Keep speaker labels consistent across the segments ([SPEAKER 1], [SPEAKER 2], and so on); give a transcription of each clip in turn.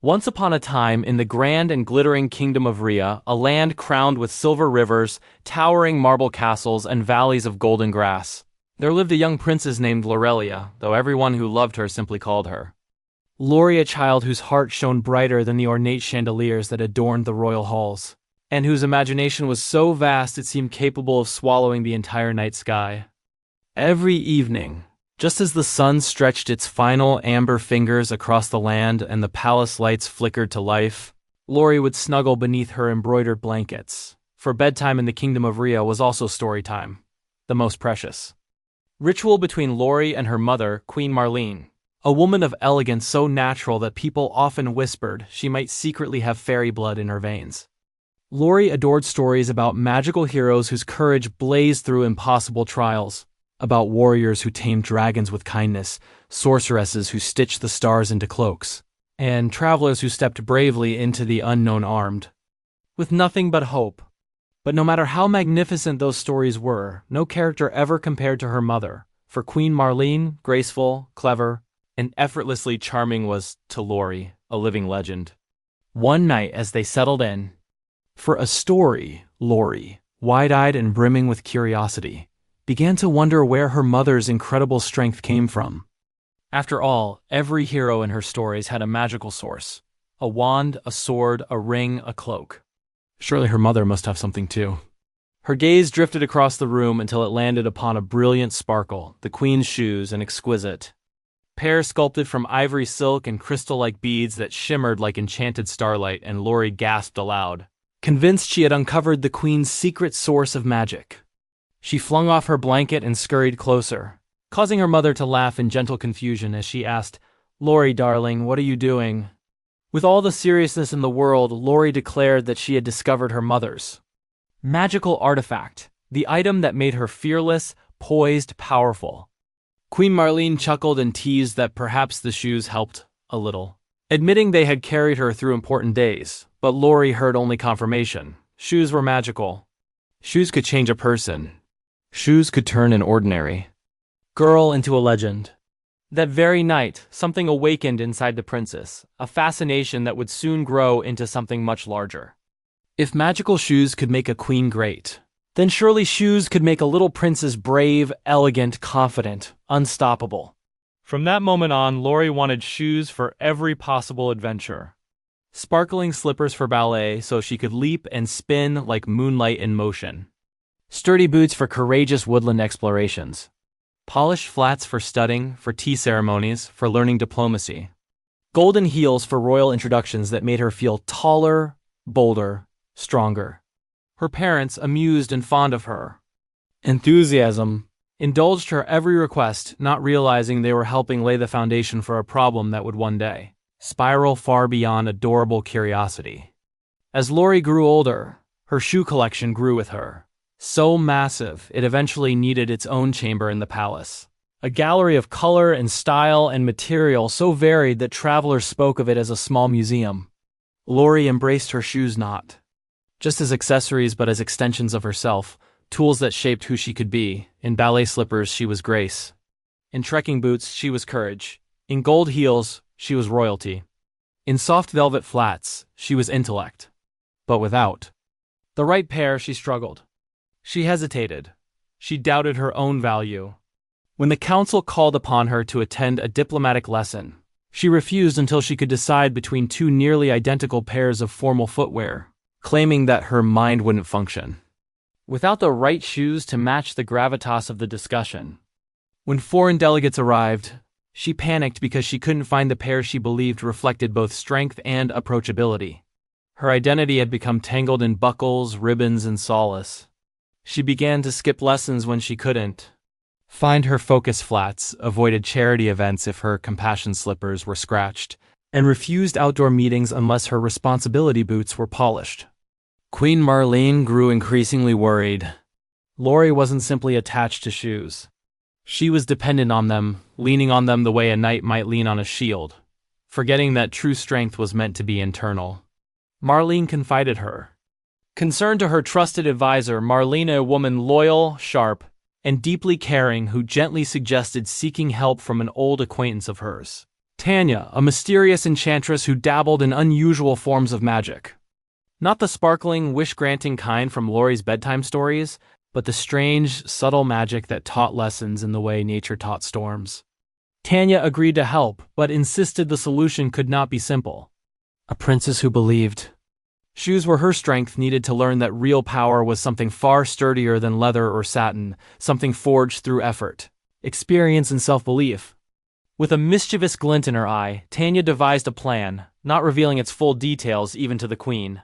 [SPEAKER 1] Once upon a time, in the grand and glittering kingdom of Rhea, a land crowned with silver rivers, towering marble castles, and valleys of golden grass, there lived a young princess named Lorelia, though everyone who loved her simply called her Lori, a child whose heart shone brighter than the ornate chandeliers that adorned the royal halls, and whose imagination was so vast it seemed capable of swallowing the entire night sky. Every evening, just as the sun stretched its final amber fingers across the land and the palace lights flickered to life, Lori would snuggle beneath her embroidered blankets, for bedtime in the kingdom of Rhea was also story time, the most precious. Ritual between Lori and her mother, Queen Marlene, a woman of elegance so natural that people often whispered she might secretly have fairy blood in her veins. Lori adored stories about magical heroes whose courage blazed through impossible trials, about warriors who tamed dragons with kindness, sorceresses who stitched the stars into cloaks, and travelers who stepped bravely into the unknown armed, with nothing but hope. But no matter how magnificent those stories were, no character ever compared to her mother, for Queen Marlene, graceful, clever, and effortlessly charming, was, to Lori, a living legend. One night as they settled in for a story, Lori, wide-eyed and brimming with curiosity, began to wonder where her mother's incredible strength came from. After all, every hero in her stories had a magical source: a wand, a sword, a ring, a cloak. Surely her mother must have something too. Her gaze drifted across the room until it landed upon a brilliant sparkle, the queen's shoes, an exquisite pair sculpted from ivory silk and crystal-like beads that shimmered like enchanted starlight, and Lori gasped aloud, convinced she had uncovered the queen's secret source of magic. She flung off her blanket and scurried closer, causing her mother to laugh in gentle confusion as she asked, "Lori, darling, what are you doing?" With all the seriousness in the world, Lori declared that she had discovered her mother's magical artifact, the item that made her fearless, poised, powerful. Queen Marlene chuckled and teased that perhaps the shoes helped a little, admitting they had carried her through important days, but Lori heard only confirmation. Shoes were magical. Shoes could change a person. Shoes could turn an ordinary girl into a legend. That very night, something awakened inside the princess, a fascination that would soon grow into something much larger. If magical shoes could make a queen great, then surely shoes could make a little princess brave, elegant, confident, unstoppable. From that moment on, Lori wanted shoes for every possible adventure. Sparkling slippers for ballet so she could leap and spin like moonlight in motion. Sturdy boots for courageous woodland explorations. Polished flats for studying, for tea ceremonies, for learning diplomacy. Golden heels for royal introductions that made her feel taller, bolder, stronger. Her parents, amused and fond of her enthusiasm, indulged her every request, not realizing they were helping lay the foundation for a problem that would one day spiral far beyond adorable curiosity. As Lori grew older, her shoe collection grew with her. So massive, it eventually needed its own chamber in the palace. A gallery of color and style and material so varied that travelers spoke of it as a small museum. Lori embraced her shoes not just as accessories but as extensions of herself, tools that shaped who she could be. In ballet slippers, she was grace. In trekking boots, she was courage. In gold heels, she was royalty. In soft velvet flats, she was intellect. But without the right pair, she struggled. She hesitated. She doubted her own value. When the council called upon her to attend a diplomatic lesson, she refused until she could decide between two nearly identical pairs of formal footwear, claiming that her mind wouldn't function without the right shoes to match the gravitas of the discussion. When foreign delegates arrived, she panicked because she couldn't find the pair she believed reflected both strength and approachability. Her identity had become tangled in buckles, ribbons, and solace. She began to skip lessons when she couldn't find her focus flats, avoided charity events if her compassion slippers were scratched, and refused outdoor meetings unless her responsibility boots were polished. Queen Marlene grew increasingly worried. Lori wasn't simply attached to shoes. She was dependent on them, leaning on them the way a knight might lean on a shield, forgetting that true strength was meant to be internal. Marlene confided her concern to her trusted advisor, Marlene, a woman loyal, sharp, and deeply caring, who gently suggested seeking help from an old acquaintance of hers, Tanya, a mysterious enchantress who dabbled in unusual forms of magic. Not the sparkling, wish-granting kind from Laurie's bedtime stories, but the strange, subtle magic that taught lessons in the way nature taught storms. Tanya agreed to help, but insisted the solution could not be simple. A princess who believed. Shoes were her strength needed to learn that real power was something far sturdier than leather or satin, something forged through effort, experience and self-belief. With a mischievous glint in her eye, Tanya devised a plan, not revealing its full details even to the queen.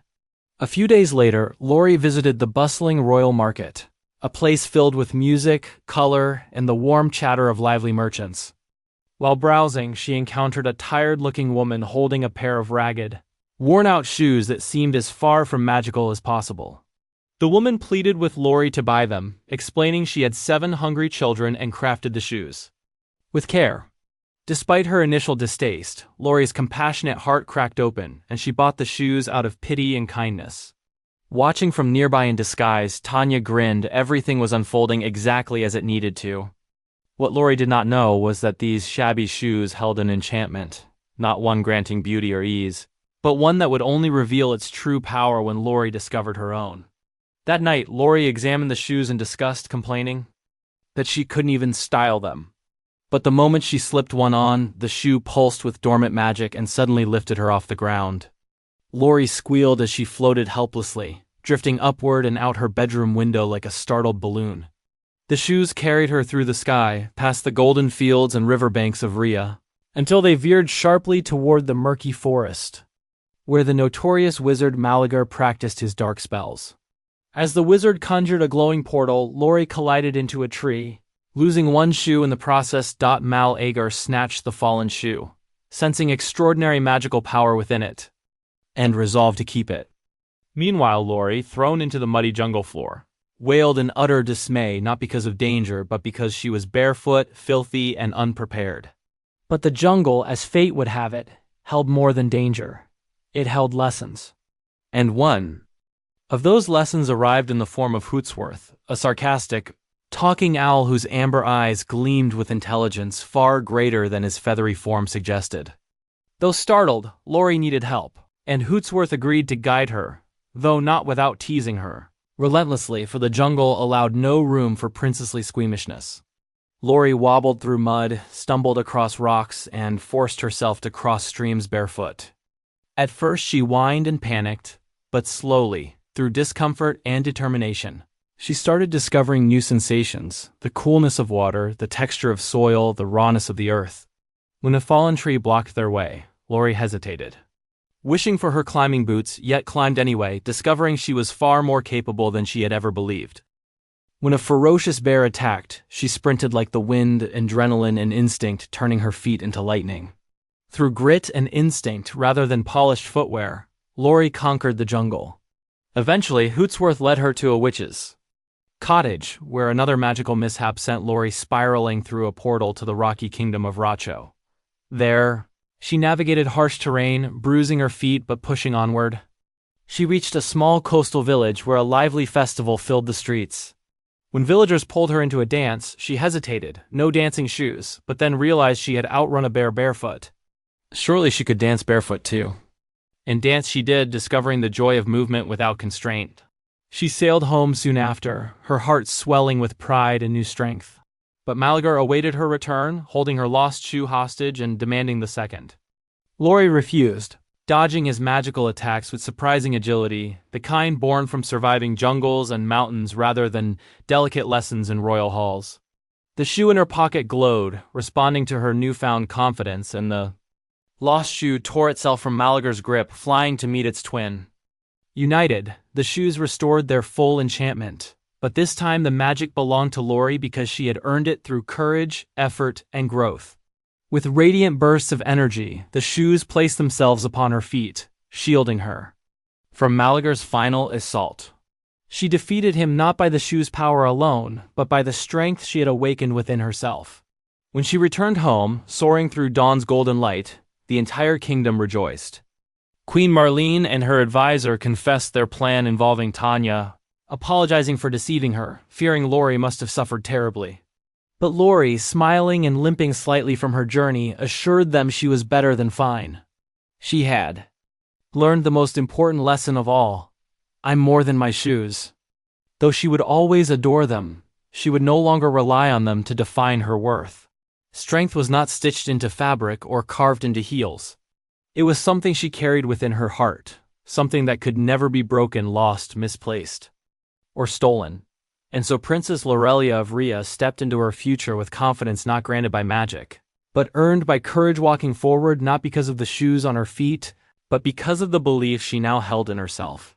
[SPEAKER 1] A few days later, Laurie visited the bustling royal market, a place filled with music, color, and the warm chatter of lively merchants. While browsing, she encountered a tired-looking woman holding a pair of ragged, worn-out shoes that seemed as far from magical as possible. The woman pleaded with Laurie to buy them, explaining she had 7 hungry children and crafted the shoes with care. Despite her initial distaste, Laurie's compassionate heart cracked open, and she bought the shoes out of pity and kindness. Watching from nearby in disguise, Tanya grinned. Everything was unfolding exactly as it needed to. What Laurie did not know was that these shabby shoes held an enchantment, not one granting beauty or ease, but one that would only reveal its true power when Laurie discovered her own. That night, Laurie examined the shoes in disgust, complaining that she couldn't even style them. But the moment she slipped one on, the shoe pulsed with dormant magic and suddenly lifted her off the ground. Laurie squealed as she floated helplessly, drifting upward and out her bedroom window like a startled balloon. The shoes carried her through the sky, past the golden fields and riverbanks of Rhea, until they veered sharply toward the murky forest, where the notorious wizard Malagar practiced his dark spells. As the wizard conjured a glowing portal, Laurie collided into a tree, losing one shoe in the process. Malagar snatched the fallen shoe, sensing extraordinary magical power within it, and resolved to keep it. Meanwhile, Laurie, thrown into the muddy jungle floor, wailed in utter dismay, not because of danger, but because she was barefoot, filthy, and unprepared. But the jungle, as fate would have it, held more than danger. It held lessons. And one of those lessons arrived in the form of Hootsworth, a sarcastic, talking owl whose amber eyes gleamed with intelligence far greater than his feathery form suggested. Though startled, Laurie needed help, and Hootsworth agreed to guide her, though not without teasing her relentlessly, for the jungle allowed no room for princessly squeamishness. Laurie wobbled through mud, stumbled across rocks, and forced herself to cross streams barefoot. At first she whined and panicked, but slowly, through discomfort and determination, she started discovering new sensations, the coolness of water, the texture of soil, the rawness of the earth. When a fallen tree blocked their way, Laurie hesitated, wishing for her climbing boots, yet climbed anyway, discovering she was far more capable than she had ever believed. When a ferocious bear attacked, she sprinted like the wind, adrenaline and instinct turning her feet into lightning. Through grit and instinct rather than polished footwear, Laurie conquered the jungle. Eventually, Hootsworth led her to a witch's cottage, where another magical mishap sent Laurie spiraling through a portal to the rocky kingdom of Racho. There, she navigated harsh terrain, bruising her feet but pushing onward. She reached a small coastal village where a lively festival filled the streets. When villagers pulled her into a dance, she hesitated, no dancing shoes, but then realized she had outrun a bear barefoot. Surely she could dance barefoot too. And dance she did, discovering the joy of movement without constraint. She sailed home soon after, her heart swelling with pride and new strength. But Malagar awaited her return, holding her lost shoe hostage and demanding the second. Laurie refused, dodging his magical attacks with surprising agility, the kind born from surviving jungles and mountains rather than delicate lessons in royal halls. The shoe in her pocket glowed, responding to her newfound confidence, and the lost shoe tore itself from Malagar's grip, flying to meet its twin. United, the shoes restored their full enchantment, but this time the magic belonged to Laurie because she had earned it through courage, effort, and growth. With radiant bursts of energy, the shoes placed themselves upon her feet, shielding her from Malagar's final assault. She defeated him not by the shoes' power alone, but by the strength she had awakened within herself. When she returned home, soaring through dawn's golden light, the entire kingdom rejoiced. Queen Marlene and her advisor confessed their plan involving Tanya, apologizing for deceiving her, fearing Laurie must have suffered terribly. But Lori, smiling and limping slightly from her journey, assured them she was better than fine. She had learned the most important lesson of all: I'm more than my shoes. Though she would always adore them, she would no longer rely on them to define her worth. Strength was not stitched into fabric or carved into heels. It was something she carried within her heart, something that could never be broken, lost, misplaced, or stolen. And so Princess Lorelia of Rhea stepped into her future with confidence not granted by magic, but earned by courage, walking forward not because of the shoes on her feet, but because of the belief she now held in herself.